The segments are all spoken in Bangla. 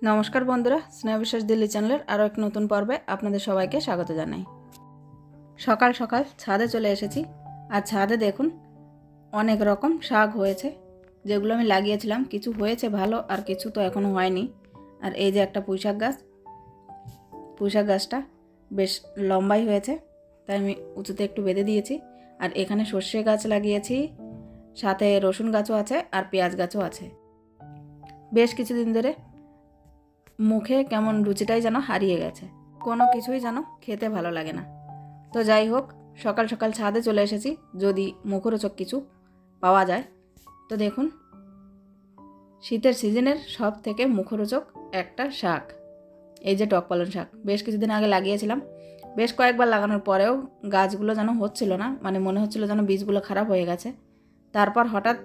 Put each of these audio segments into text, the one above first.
নমস্কার বন্ধুরা, স্নেহ বিশ্বাস দিল্লি চ্যানেলের আরও এক নতুন পর্বে আপনাদের সবাইকে স্বাগত জানাই। সকাল সকাল ছাদে চলে এসেছি। আর ছাদে দেখুন অনেক রকম শাক হয়েছে, যেগুলো আমি লাগিয়েছিলাম। কিছু হয়েছে ভালো আর কিছু তো এখনও হয়নি। আর এই যে একটা পুঁইশাক গাছ, পুঁইশাক গাছটা বেশ লম্বাই হয়েছে, তাই আমি উঁচুতে একটু বেঁধে দিয়েছি। আর এখানে সর্ষে গাছ লাগিয়েছি, সাথে রসুন গাছও আছে আর পেঁয়াজ গাছও আছে। বেশ কিছুদিন ধরে মুখে কেমন রুচিটাই যেন হারিয়ে গেছে, কোনো কিছুই যেন খেতে ভালো লাগে না। তো যাই হোক, সকাল সকাল ছাদে চলে এসেছি, যদি মুখরোচক কিছু পাওয়া যায়। তো দেখুন, শীতের সিজনের সব থেকে মুখরোচক একটা শাক, এই যে টক পালং শাক। বেশ কিছুদিন আগে লাগিয়েছিলাম, বেশ কয়েকবার লাগানোর পরেও গাছগুলো যেন হচ্ছিল না, মানে মনে হচ্ছিল যেন বীজগুলো খারাপ হয়ে গেছে। তারপর হঠাৎ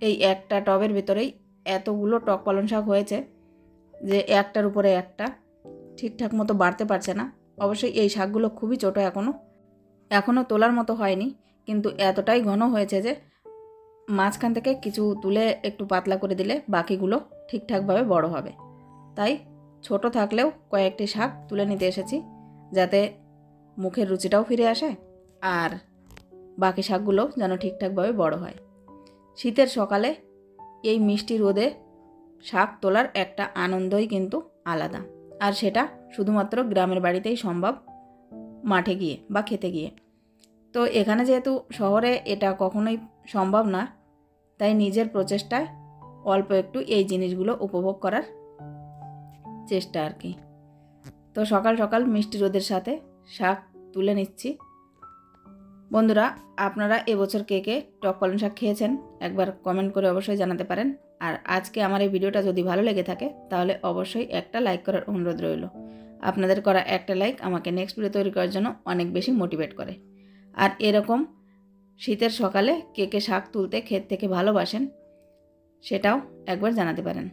এই একটা টবের ভেতরেই এতগুলো টক পালং শাক হয়েছে যে একটার উপরে একটা ঠিকঠাক মতো বাড়তে পারছে না। অবশ্যই এই শাকগুলো খুবই ছোটো, এখনও তোলার মতো হয়নি, কিন্তু এতটাই ঘন হয়েছে যে মাঝখান থেকে কিছু তুলে একটু পাতলা করে দিলে বাকিগুলো ঠিকঠাকভাবে বড় হবে। তাই ছোট থাকলেও কয়েকটি শাক তুলে নিতে এসেছি, যাতে মুখের রুচিটাও ফিরে আসে আর বাকি শাকগুলো যেন ঠিকঠাকভাবে বড় হয়। শীতের সকালে এই মিষ্টি রোদে শাক তোলার একটা আনন্দই কিন্তু আলাদা, আর সেটা শুধুমাত্র গ্রামের বাড়িতেই সম্ভব, মাঠে গিয়ে বা খেতে গিয়ে। তো এখানে যেহেতু শহরে এটা কখনোই সম্ভব না, তাই নিজের প্রচেষ্টায় অল্প একটু এই জিনিসগুলো উপভোগ করার চেষ্টা আর কি। তো সকাল সকাল মিষ্টি রোদের সাথে শাক তুলে নিচ্ছি। বন্ধুরা, আপনারা এবছর কে কে টক পালং শাক খেয়েছেন একবার কমেন্ট করে অবশ্যই জানাতে পারেন। আর আজকে আমার এই ভিডিওটা যদি ভালো লেগে থাকে তাহলে অবশ্যই একটা লাইক করার অনুরোধ রইল। আপনাদের করা একটা লাইক আমাকে নেক্সট ভিডিও তৈরি করার জন্য অনেক বেশি মোটিভেট করে। আর এরকম শীতের সকালে কে কে শাক তুলতে ক্ষেত থেকে ভালোবাসেন সেটাও একবার জানাতে পারেন।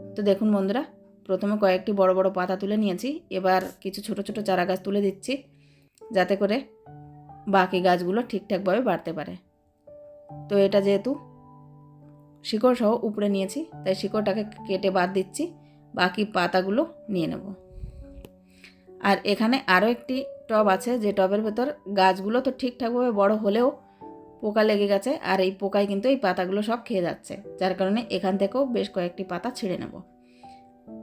তো দেখুন বন্ধুরা, প্রথমে কয়েকটি বড় বড় পাতা তুলে নিয়েছি, এবার কিছু ছোট ছোট চারা গাছ তুলে দিচ্ছি, যাতে করে বাকি গাছগুলো ঠিকঠাকভাবে বাড়তে পারে। তো এটা যেহেতু শিকড় সহ উপরে নিয়েছি, তাই শিকড়টাকে কেটে বাদ দিচ্ছি, বাকি পাতাগুলো নিয়ে নেব। আর এখানে আরও একটি টব আছে, যে টবের ভেতর গাছগুলো তো ঠিকঠাকভাবে বড় হলেও পোকা লেগে গেছে, আর এই পোকায় কিন্তু এই পাতাগুলো সব খেয়ে যাচ্ছে, যার কারণে এখান থেকেও বেশ কয়েকটি পাতা ছিঁড়ে নেব।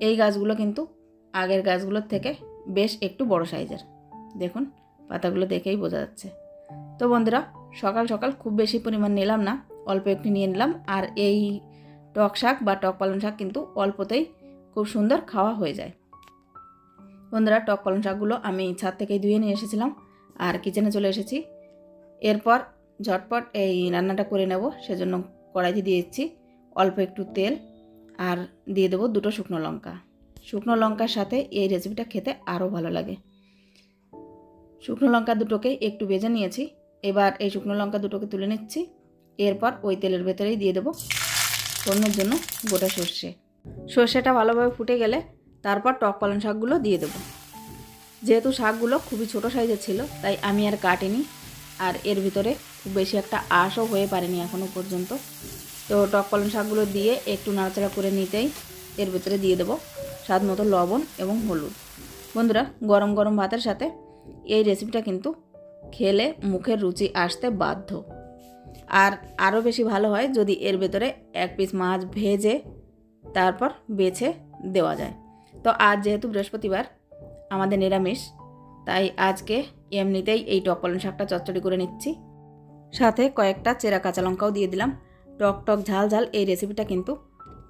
এই গাছগুলো কিন্তু আগের গাছগুলোর থেকে বেশ একটু বড় সাইজের, দেখুন পাতাগুলো দেখেই বোঝা যাচ্ছে। তো বন্ধুরা, সকাল সকাল খুব বেশি পরিমাণ নিলাম না, অল্প একটু নিয়ে নিলাম। আর এই টক শাক বা টক পালং শাক কিন্তু অল্পতেই খুব সুন্দর খাওয়া হয়ে যায়। বন্ধুরা, টক পালং শাকগুলো আমি ছাদ থেকেই ধুয়ে নিয়ে এসেছিলাম আর কিচেনে চলে এসেছি। এরপর ঝটপট এই রান্নাটা করে নেব, সেজন্য কড়াইতে দিয়ে দিচ্ছি অল্প একটু তেল, আর দিয়ে দেবো দুটো শুকনো লঙ্কা। শুকনো লঙ্কার সাথে এই রেসিপিটা খেতে আরও ভালো লাগে। শুকনো লঙ্কা দুটোকে একটু ভেজে নিয়েছি, এবার এই শুকনো লঙ্কা দুটোকে তুলে নিচ্ছি। এরপর ওই তেলের ভেতরেই দিয়ে দেবো ফোড়নের জন্য গোটা সর্ষে। সর্ষেটা ভালোভাবে ফুটে গেলে তারপর টক পালং শাকগুলো দিয়ে দেবো। যেহেতু শাকগুলো খুবই ছোটো সাইজের ছিল, তাই আমি আর কাটিনি, আর এর ভিতরে খুব বেশি একটা আঁশও হয়ে পারেনি এখনও পর্যন্ত। তো টক পালং শাকগুলো দিয়ে একটু নাড়াচাড়া করে নিতেই এর ভিতরে দিয়ে দেবো স্বাদ মতো লবণ এবং হলুদ। বন্ধুরা, গরম গরম ভাতের সাথে এই রেসিপিটা কিন্তু খেলে মুখের রুচি আসতে বাধ্য। আর আরও বেশি ভালো হয় যদি এর ভেতরে এক পিস মাছ ভেজে তারপর বেছে দেওয়া যায়। তো আজ যেহেতু বৃহস্পতিবার, আমাদের নিরামিষ, তাই আজকে এমনিতেই এই টক পালং শাকটা চচ্চড়ি করে নিচ্ছি। সাথে কয়েকটা চেরা কাঁচা লঙ্কাও দিয়ে দিলাম। টক টক ঝাল ঝাল এই রেসিপিটা কিন্তু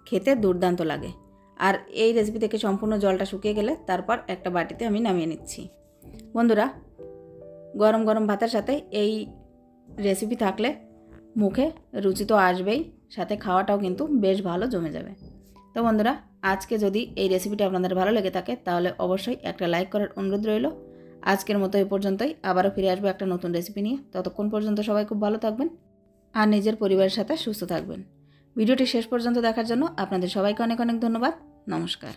খেতে দুর্দান্ত লাগে। আর এই রেসিপি থেকে সম্পূর্ণ জলটা শুকিয়ে গেলে তারপর একটা বাটিতে আমি নামিয়ে নিচ্ছি। বন্ধুরা, গরম গরম ভাতের সাথে এই রেসিপি থাকলে মুখে রুচি তো আসবেই, সাথে খাওয়াটাও কিন্তু বেশ ভালো জমে যাবে। তো বন্ধুরা, আজকে যদি এই রেসিপিটা আপনাদের ভালো লেগে থাকে তাহলে অবশ্যই একটা লাইক করার অনুরোধ রইল। আজকের মতো এই পর্যন্তই, আবারও ফিরে আসবো একটা নতুন রেসিপি নিয়ে। ততক্ষণ পর্যন্ত সবাই খুব ভালো থাকবেন আর নিজের পরিবারের সাথে সুস্থ থাকবেন। ভিডিওটি শেষ পর্যন্ত দেখার জন্য আপনাদের সবাইকে অনেক অনেক ধন্যবাদ। নমস্কার।